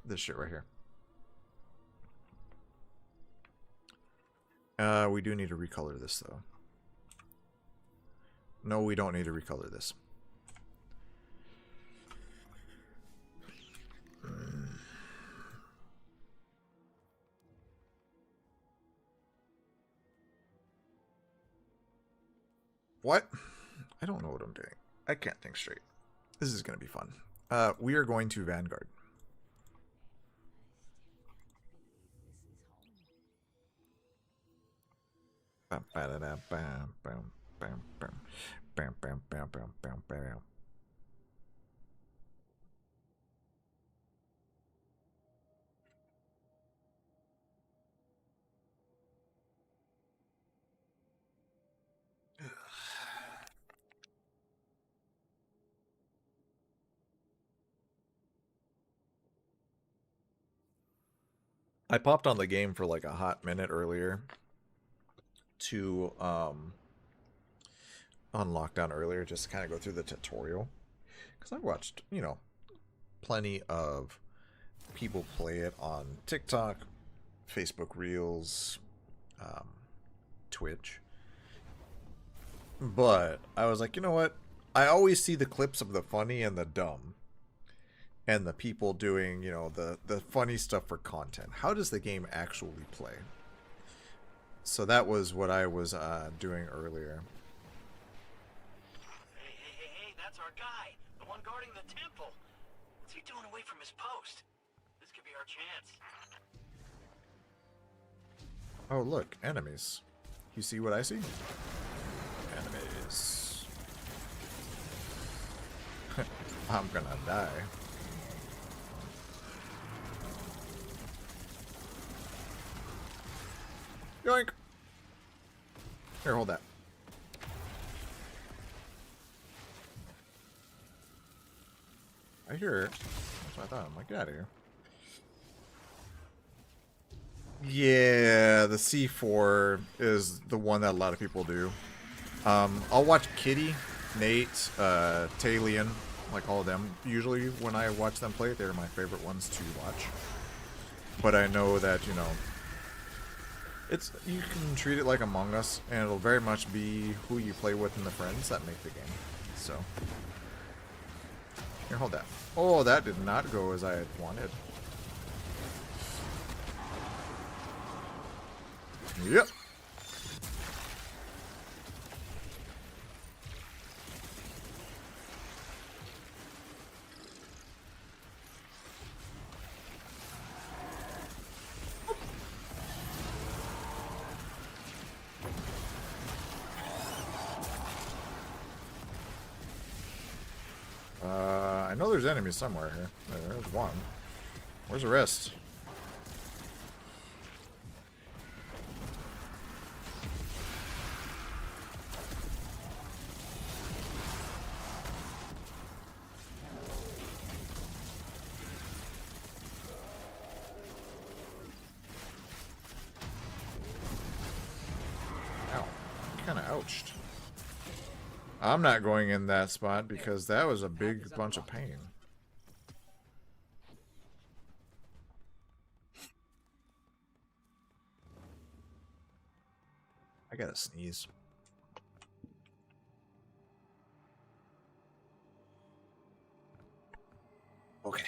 this shit right here. We do need to recolor this though. No, we don't need to recolor this. What? I don't know what I'm doing. I can't think straight. This is going to be fun. We are going to Vanguard. I popped on the game for like a hot minute earlier to on lockdown earlier, just to kind of go through the tutorial, because I watched, you know, plenty of people play it on TikTok, Facebook Reels, Twitch, but I was like, you know what, I always see the clips of the funny and the dumb and the people doing, you know, the funny stuff for content. How does the game actually play? So that was what I was doing earlier. Hey, that's our guy. The one guarding the temple. What's he doing away from his post? This could be our chance. Oh, look, enemies. You see what I see? Enemies. I'm gonna die. Yoink! Here, hold that. I hear it. That's what I thought. I'm like, get out of here. Yeah, the C4 is the one that a lot of people do. I'll watch Kitty, Nate, Talion, like all of them. Usually when I watch them play, they're my favorite ones to watch. But I know that, you know, you can treat it like Among Us, and it'll very much be who you play with and the friends that make the game. So, here, hold that. Oh, that did not go as I had wanted. Yep. I know there's enemies somewhere here. There's one. Where's the rest? Ow. Kinda ouched. I'm not going in that spot because that was a big bunch of pain. I gotta sneeze. Okay.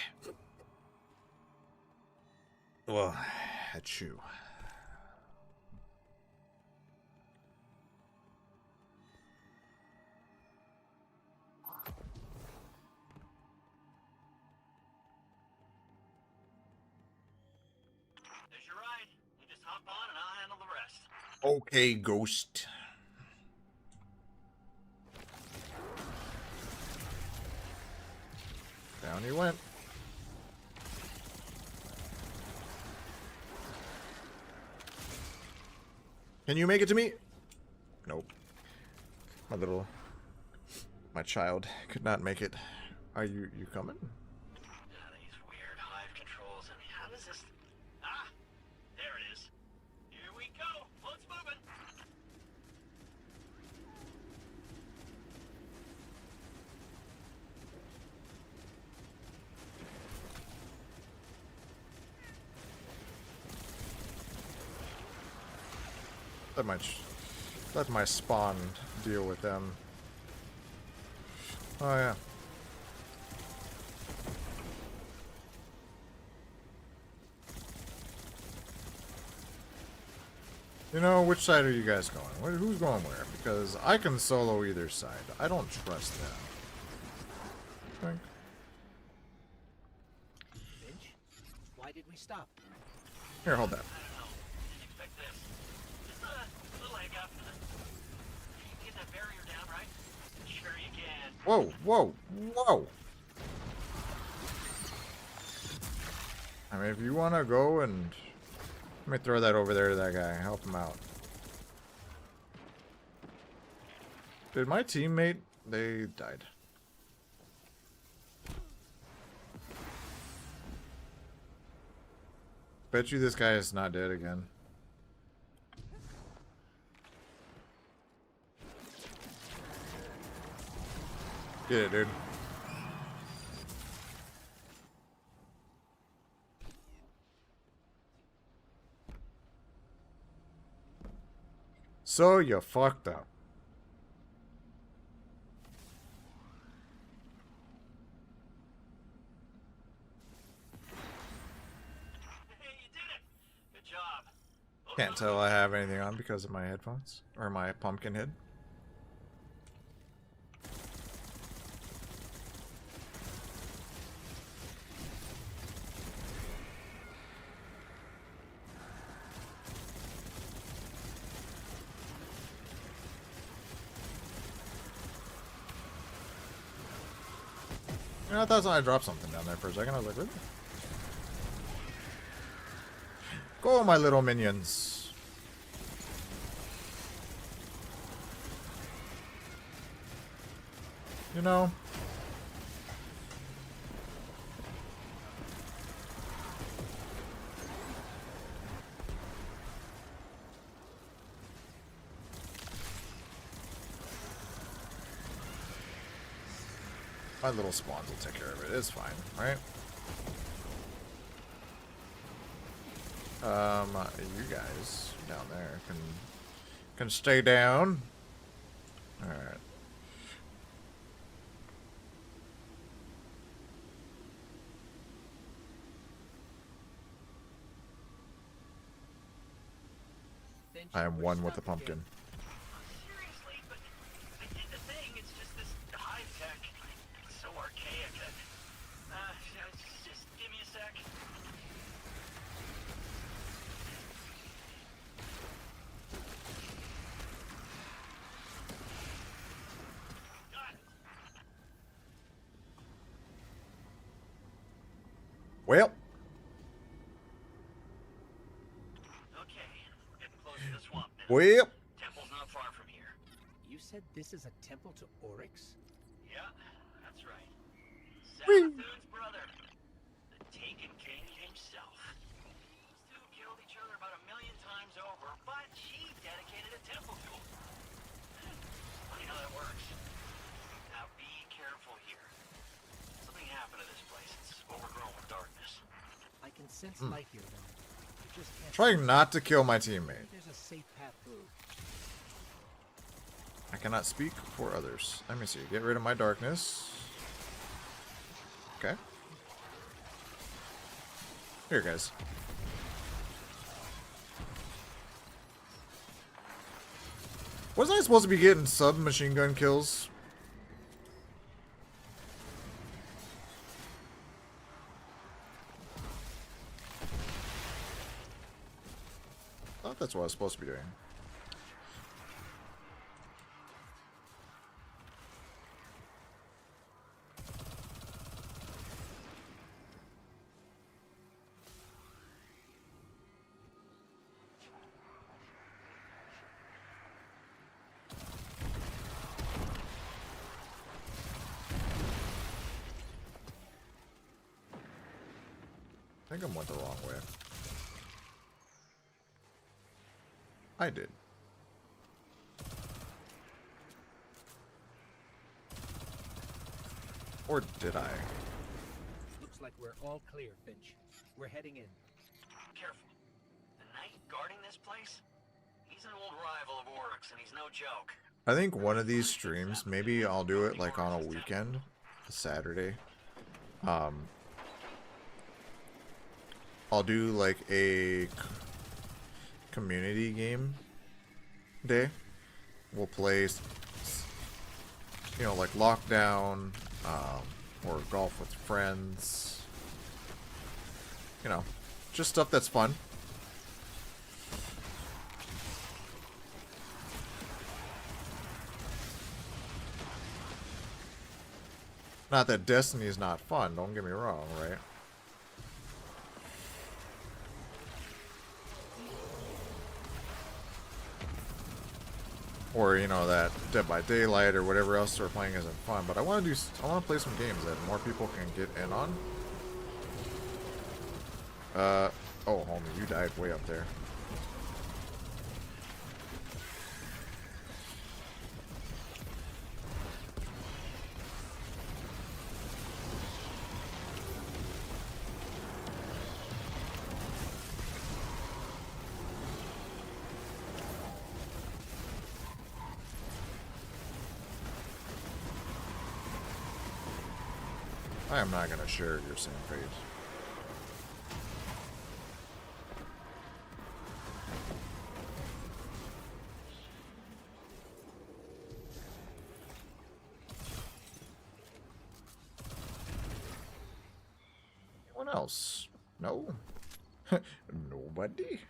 Well, achoo. There's your ride. You just hop on and I'll handle the rest. Okay, Ghost. Down he went. Can you make it to me? Nope. My child could not make it. Are you coming? These weird hive controls and Let my spawn deal with them. Oh yeah. You know, which side are you guys going? Who's going where? Because I can solo either side. I don't trust them. Okay. Finch, why did we stop? Here, hold that. Didn't expect this. Just a little leg up. Get that barrier down, right? Sure you can. Whoa, whoa, whoa! I mean, if you want to go and... Let me throw that over there to that guy. Help him out. Did my teammate... They died. Bet you this guy is not dead again. Get it, dude. So you fucked up. Hey, you did it! Good job. Can't tell I have anything on because of my headphones. Or my pumpkin head. You know, I thought I dropped something down there for a second. I was like, really? Go, my little minions. You know. My little spawns will take care of it. It's fine, right? You guys down there can stay down. All right. Finch, I am we're one with the stuck pumpkin. again. Seriously, but I did the thing. It's just this high tech. It's so archaic that. Just give me a sec. Got it. Well, Okay, we're getting close to the swamp now. well. Temple's not far from here. You said this is a temple to Oryx? Yeah, that's right. Savathun's brother, the Taken King himself. Those two killed each other about 1,000,000 times over, but she dedicated a temple to him. Funny how that works. Now be careful here. Something happened to this place. It's overgrown with darkness. I can sense light here, though. You just can't. Trying not to kill my teammate. There's a safe path through. I cannot speak for others. Let me see. Get rid of my darkness. Okay. Here, guys. Wasn't I supposed to be getting submachine gun kills? I thought that's what I was supposed to be doing. I think I went the wrong way. I did. Or did I? Looks like we're all clear, Finch. We're heading in. Careful. The knight guarding this place, he's an old rival of Oryx, and he's no joke. I think one of these streams, maybe I'll do it like on a weekend, a Saturday. I'll do like a community game day. We'll play, you know, like Lockdown, or golf with friends. You know, just stuff that's fun. Not that Destiny is not fun, don't get me wrong, right? Or, you know, that Dead by Daylight or whatever else we're playing isn't fun, but I want to play some games that more people can get in on. Oh, homie, you died way up there. I am not going to share your same fate. Anyone else? No? Nobody?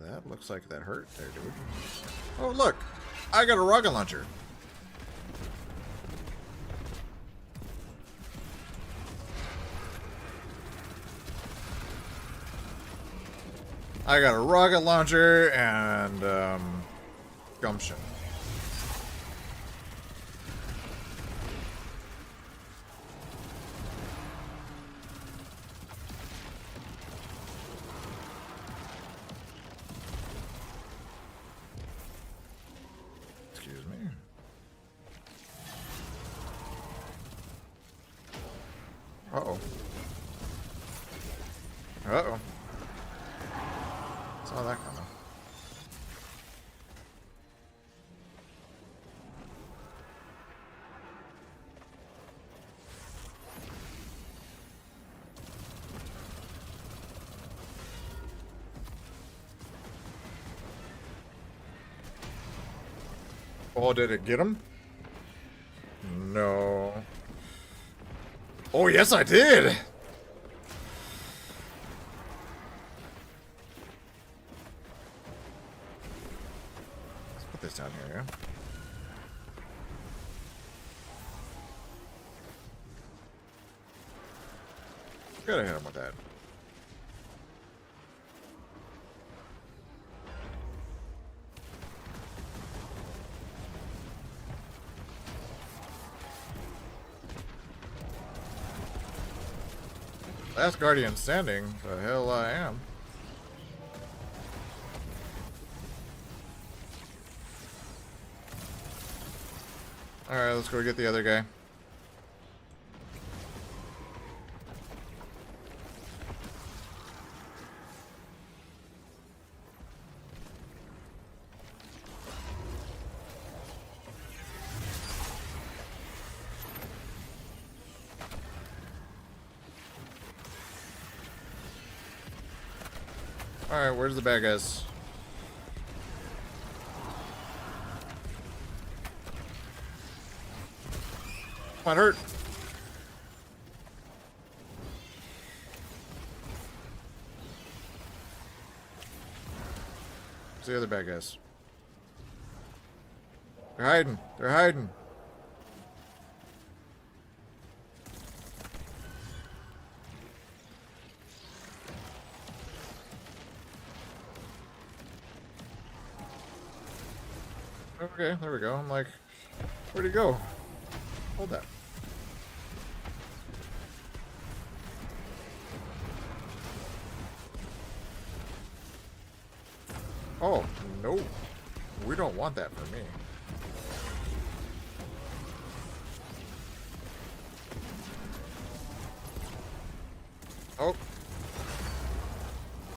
That looks like that hurt there, dude. Oh, look! I got a rocket launcher! I got a rocket launcher and, gumption. Excuse me. Uh-oh. Uh-oh. Saw that coming. Oh, did it get him? No. Oh, yes, I did! Let's put this down here, yeah? Gotta hit him with that. Last Guardian standing. The hell I am. Alright, let's go get the other guy. Alright, where's the bad guys? Come on, hurt! Where's the other bad guys? They're hiding! They're hiding! Okay, there we go. I'm like, where'd he go? Hold that. Oh, no. We don't want that for me.